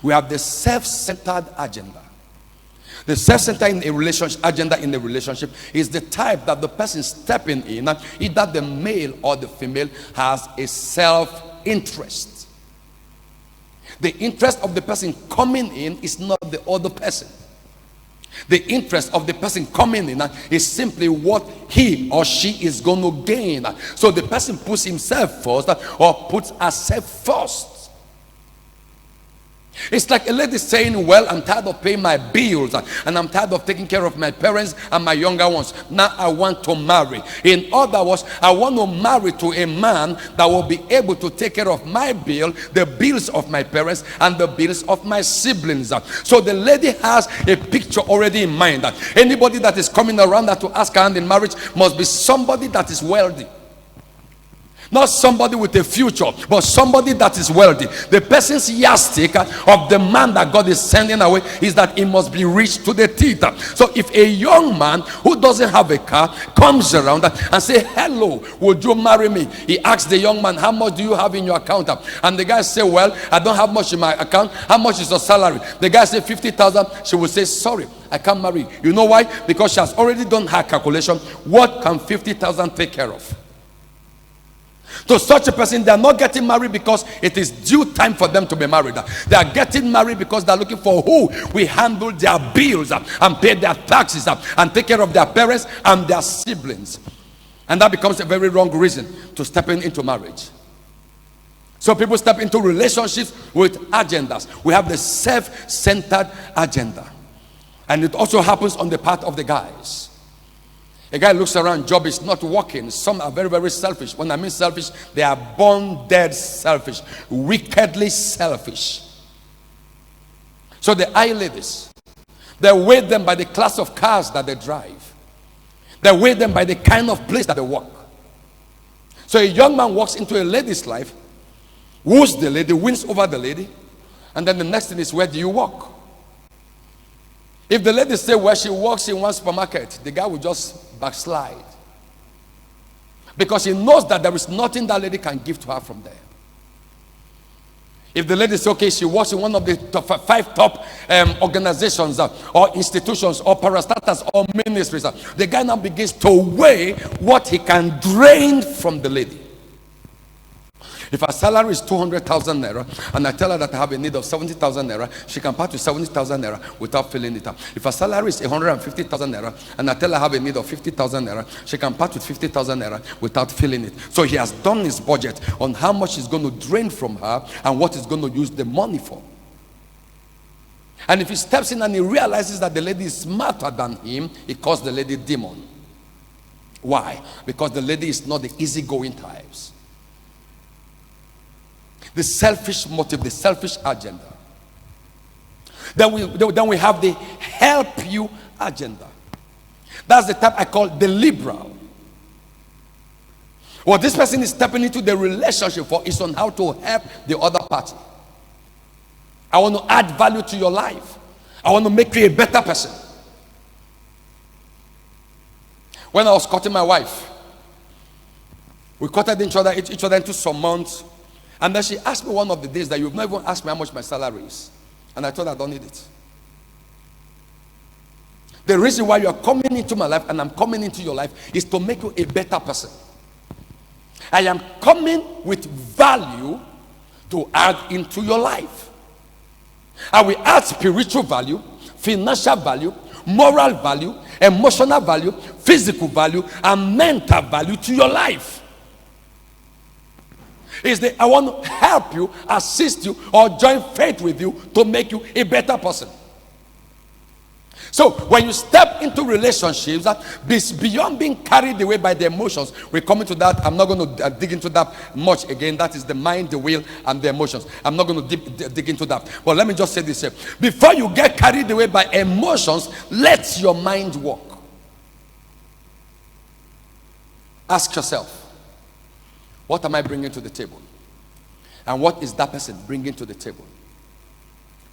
We have the self-centered agenda. The self-centered agenda in a relationship is the type that the person stepping in, either the male or the female, has a self-interest. The interest of the person coming in is not the other person. The interest of the person coming in is simply what he or she is going to gain. So the person puts himself first or puts herself first. It's like a lady saying, well, I'm tired of paying my bills and I'm tired of taking care of my parents and my younger ones. Now I want to marry. In other words, I want to marry to a man that will be able to take care of my bill, the bills of my parents, and the bills of my siblings. So the lady has a picture already in mind. Anybody that is coming around that to ask her hand in marriage must be somebody that is wealthy. Not somebody with a future, but somebody that is wealthy. The person's yardstick of the man that God is sending away is that he must be rich to the teeth. So if a young man who doesn't have a car comes around and say, hello, would you marry me? He asks the young man, how much do you have in your account? And the guy say, well, I don't have much in my account. How much is your salary? The guy say 50,000. She will say, sorry, I can't marry. You know why? Because she has already done her calculation. What can 50,000 take care of? To such a person, they are not getting married because it is due time for them to be married. They are getting married because they are looking for who will handle their bills and pay their taxes and take care of their parents and their siblings. And that becomes a very wrong reason to step into marriage. So people step into relationships with agendas. We have the self-centered agenda. And it also happens on the part of the guys. A guy looks around, job is not working. Some are very, very selfish. When I mean selfish, they are born dead selfish, wickedly selfish. So they eye ladies. They weigh them by the class of cars that they drive. They weigh them by the kind of place that they work. So a young man walks into a lady's life, woos the lady, wins over the lady, and then the next thing is, where do you work? If the lady say where she works in one supermarket, the guy will just backslide. Because he knows that there is nothing that lady can give to her from there. If the lady says, okay, she works in one of the five top organizations or institutions or parastatals or ministries, the guy now begins to weigh what he can drain from the lady. If her salary is 200,000 naira and I tell her that I have a need of 70,000 naira, she can part with 70,000 naira without filling it up. If her salary is 150,000 naira and I tell her I have a need of 50,000 naira, she can part with 50,000 naira without filling it. So he has done his budget on how much he's going to drain from her and what he's going to use the money for. And if he steps in and he realizes that the lady is smarter than him, he calls the lady demon. Why? Because the lady is not the easygoing types. The selfish motive, the selfish agenda. Then we have the help you agenda. That's the type I call the liberal. What this person is stepping into the relationship for is on how to help the other party. I want to add value to your life. I want to make you a better person. When I was courting my wife, we courted each other into some months. And then she asked me one of the days that you've not even asked me how much my salary is. And I told her I don't need it. The reason why you are coming into my life and I'm coming into your life is to make you a better person. I am coming with value to add into your life. I will add spiritual value, financial value, moral value, emotional value, physical value, and mental value to your life. I want to help you, assist you, or join faith with you to make you a better person. So when you step into relationships, that beyond being carried away by the emotions, we're coming to that. I'm not going to dig into that much again. That is the mind, the will, and the emotions. I'm not going to dig into that. But let me just say this here. Before you get carried away by emotions, let your mind work. Ask yourself, what am I bringing to the table? And what is that person bringing to the table?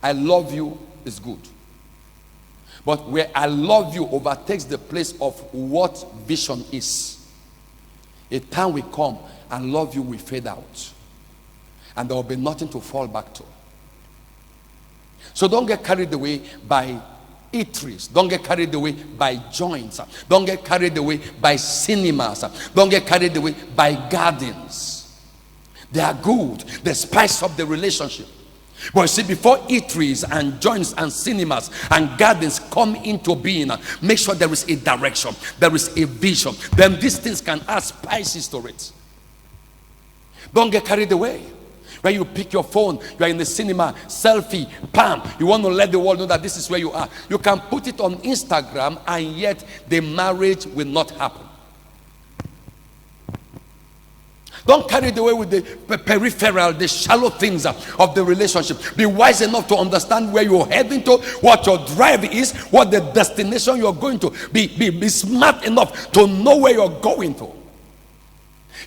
I love you is good. But where I love you overtakes the place of what vision is. A time will come and love you will fade out. And there will be nothing to fall back to. So don't get carried away by eateries. Don't get carried away by joints. Don't get carried away by cinemas. Don't get carried away by gardens. They are good. They spice up the relationship. But you see, before eateries and joints and cinemas and gardens come into being, make sure there is a direction, there is a vision. Then these things can add spices to it. Don't get carried away. When you pick your phone, you are in the cinema, selfie, bam, you want to let the world know that this is where you are. You can put it on Instagram, and yet the marriage will not happen. Don't carry it away with the peripheral, the shallow things of the relationship. Be wise enough to understand where you're heading to, what your drive is, what the destination you're going to. Be smart enough to know where you're going to.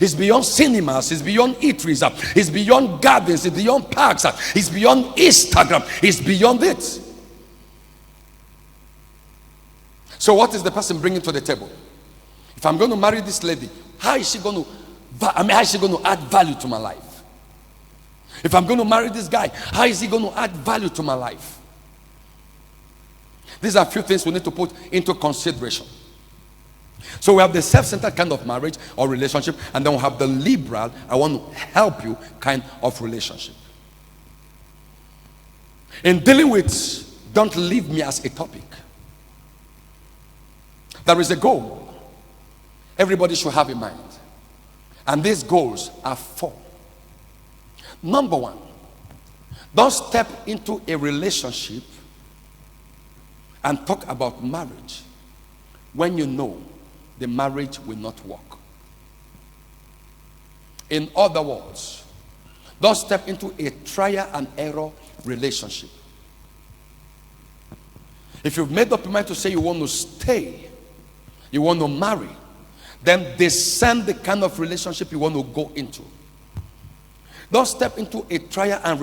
It's beyond cinemas, it's beyond eateries, it's beyond gardens, it's beyond parks, it's beyond Instagram, it's beyond it. So what is the person bringing to the table? If I'm going to marry this lady, how is she going to add value to my life? If I'm going to marry this guy, how is he going to add value to my life? These are a few things we need to put into consideration. So we have the self-centered kind of marriage or relationship, and then we have the liberal, I want to help you kind of relationship. In dealing with don't leave me as a topic, there is a goal everybody should have in mind. And these goals are 4. Number 1, don't step into a relationship and talk about marriage when you know the marriage will not work. In other words, don't step into a trial and error relationship. If you've made up your mind to say you want to stay, you want to marry, then discern the kind of relationship you want to go into. Don't step into a trial and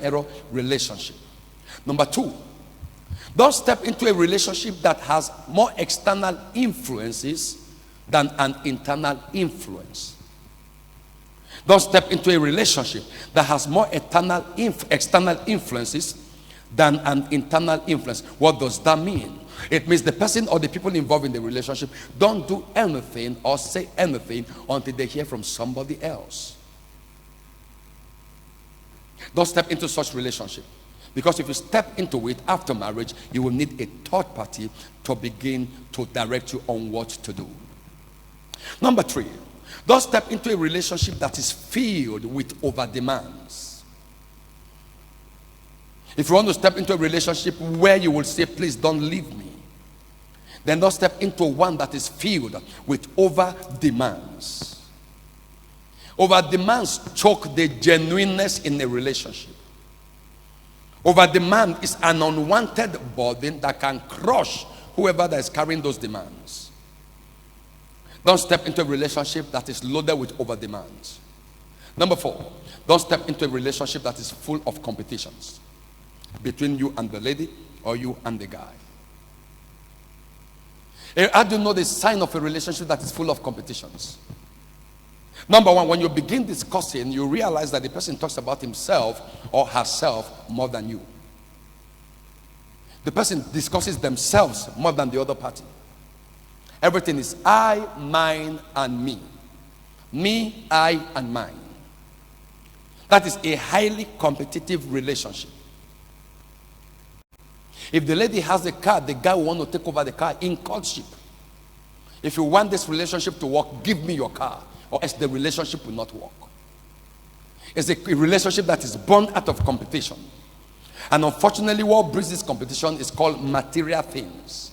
error relationship. Number 2, don't step into a relationship that has more external influences than an internal influence. Don't step into a relationship that has more external influences than an internal influence. What does that mean? It means the person or the people involved in the relationship don't do anything or say anything until they hear from somebody else. Don't step into such relationship. Because if you step into it after marriage, you will need a third party to begin to direct you on what to do. Number 3, don't step into a relationship that is filled with overdemands. If you want to step into a relationship where you will say, please don't leave me, then don't step into one that is filled with overdemands. Overdemands choke the genuineness in a relationship. Overdemand is an unwanted burden that can crush whoever that is carrying those demands. Don't step into a relationship that is loaded with overdemands. Number 4, don't step into a relationship that is full of competitions between you and the lady or you and the guy. How do you know the sign of a relationship that is full of competitions? Number 1, when you begin discussing, you realize that the person talks about himself or herself more than you. The person discusses themselves more than the other party. Everything is I, mine, and me. Me, I, and mine. That is a highly competitive relationship. If the lady has a car, the guy will want to take over the car in courtship. If you want this relationship to work, give me your car, or else the relationship will not work. It's a relationship that is born out of competition. And unfortunately, what breeds this competition is called material things.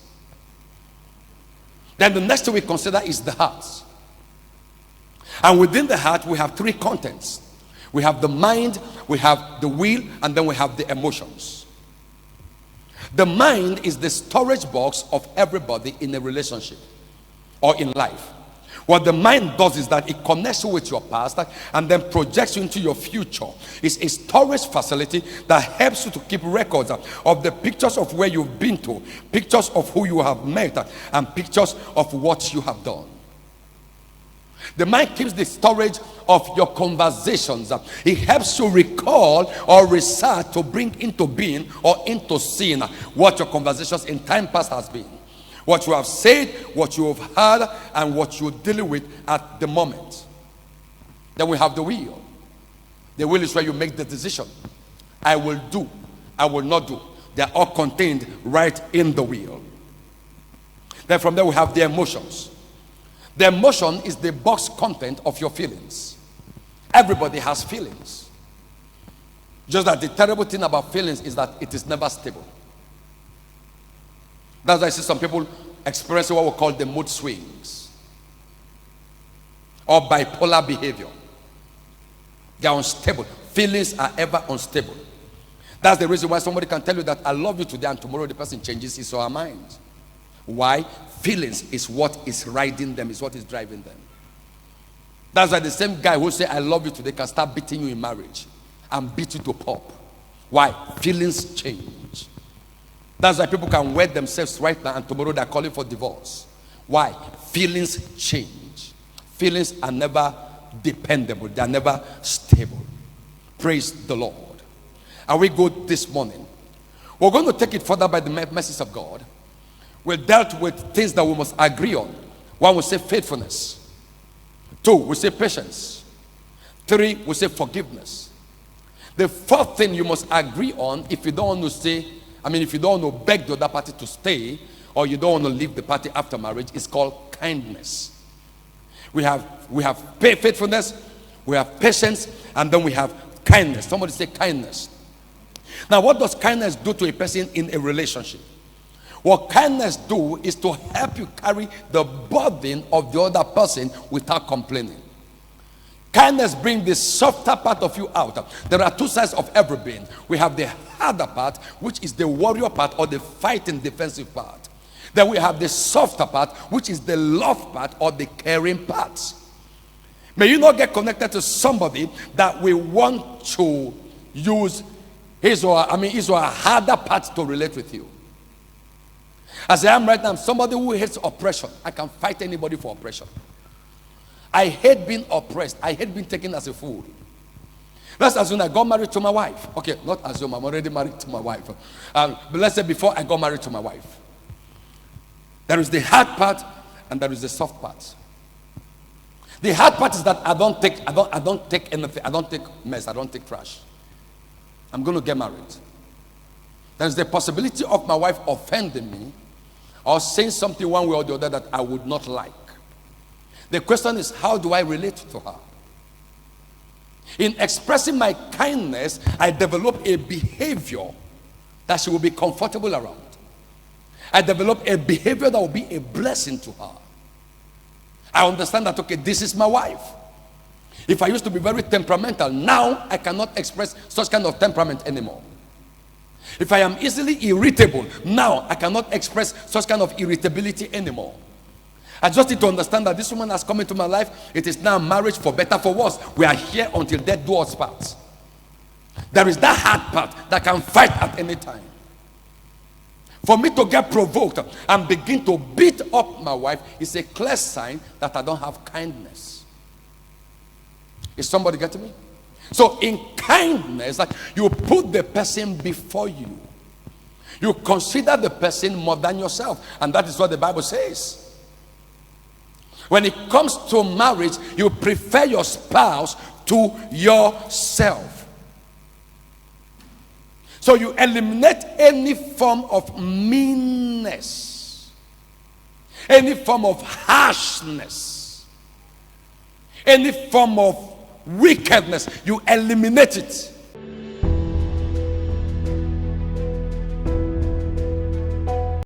Then the next thing we consider is the heart. And within the heart, we have 3 contents. We have the mind, we have the will, and then we have the emotions. The mind is the storage box of everybody in a relationship or in life. What the mind does is that it connects you with your past and then projects you into your future. It's a storage facility that helps you to keep records of the pictures of where you've been to, pictures of who you have met, and pictures of what you have done. The mind keeps the storage of your conversations. It helps you recall or research to bring into being or into scene what your conversations in time past has been. What you have said, what you have heard, and what you're dealing with at the moment. Then we have the will. The will is where you make the decision. I will do, I will not do. They are all contained right in the will. Then from there we have the emotions. The emotion is the box content of your feelings. Everybody has feelings. Just that the terrible thing about feelings is that it is never stable. That's why I see some people experiencing what we call the mood swings or bipolar behavior. They are unstable. Feelings are ever unstable. That's the reason why somebody can tell you that I love you today and tomorrow the person changes his or her mind. Why? Feelings is what is riding them, is what is driving them. That's why the same guy who say I love you today can start beating you in marriage and beat you to pulp. Why? Feelings change. That's why people can wed themselves right now and tomorrow they're calling for divorce. Why? Feelings change. Feelings are never dependable. They are never stable. Praise the Lord. Are we good this morning? We're going to take it further by the mercies of God. We dealt with things that we must agree on. One, we say faithfulness. Two, we say patience. Three, we say forgiveness. The fourth thing you must agree on, if you don't want to say, if you don't want to beg the other party to stay, or you don't want to leave the party after marriage, is called kindness. We have faithfulness, we have patience, and then we have kindness. Somebody say kindness. Now, what does kindness do to a person in a relationship? What kindness do is to help you carry the burden of the other person without complaining. Kindness brings the softer part of you out. There are two sides of every being. We have the harder part, which is the warrior part or the fighting defensive part. Then we have the softer part, which is the love part or the caring part. May you not get connected to somebody that will want to use his or her harder part to relate with you. As I am right now, I'm somebody who hates oppression. I can fight anybody for oppression. I hate being oppressed. I hate being taken as a fool. Let's assume I got married to my wife. Okay, not assume, I'm already married to my wife. But let's say before I got married to my wife. There is the hard part and there is the soft part. The hard part is that I don't take anything. I don't take mess. I don't take trash. I'm going to get married. There's the possibility of my wife offending me or saying something one way or the other that I would not like. The question is, how do I relate to her? In expressing my kindness, I develop a behavior that she will be comfortable around. I develop a behavior that will be a blessing to her. I understand that, okay, this is my wife. If I used to be very temperamental, now I cannot express such kind of temperament anymore. If I am easily irritable, now I cannot express such kind of irritability anymore. I just need to understand that this woman has come into my life. It is now marriage, for better, for worse. We are here until death do us part. There is that hard part that can fight at any time. For me to get provoked and begin to beat up my wife is a clear sign that I don't have kindness. Is somebody getting me? So in kindness, like, you put the person before you. You consider the person more than yourself. And that is what the Bible says. When it comes to marriage, you prefer your spouse to yourself. So you eliminate any form of meanness, any form of harshness, any form of wickedness. You eliminate it.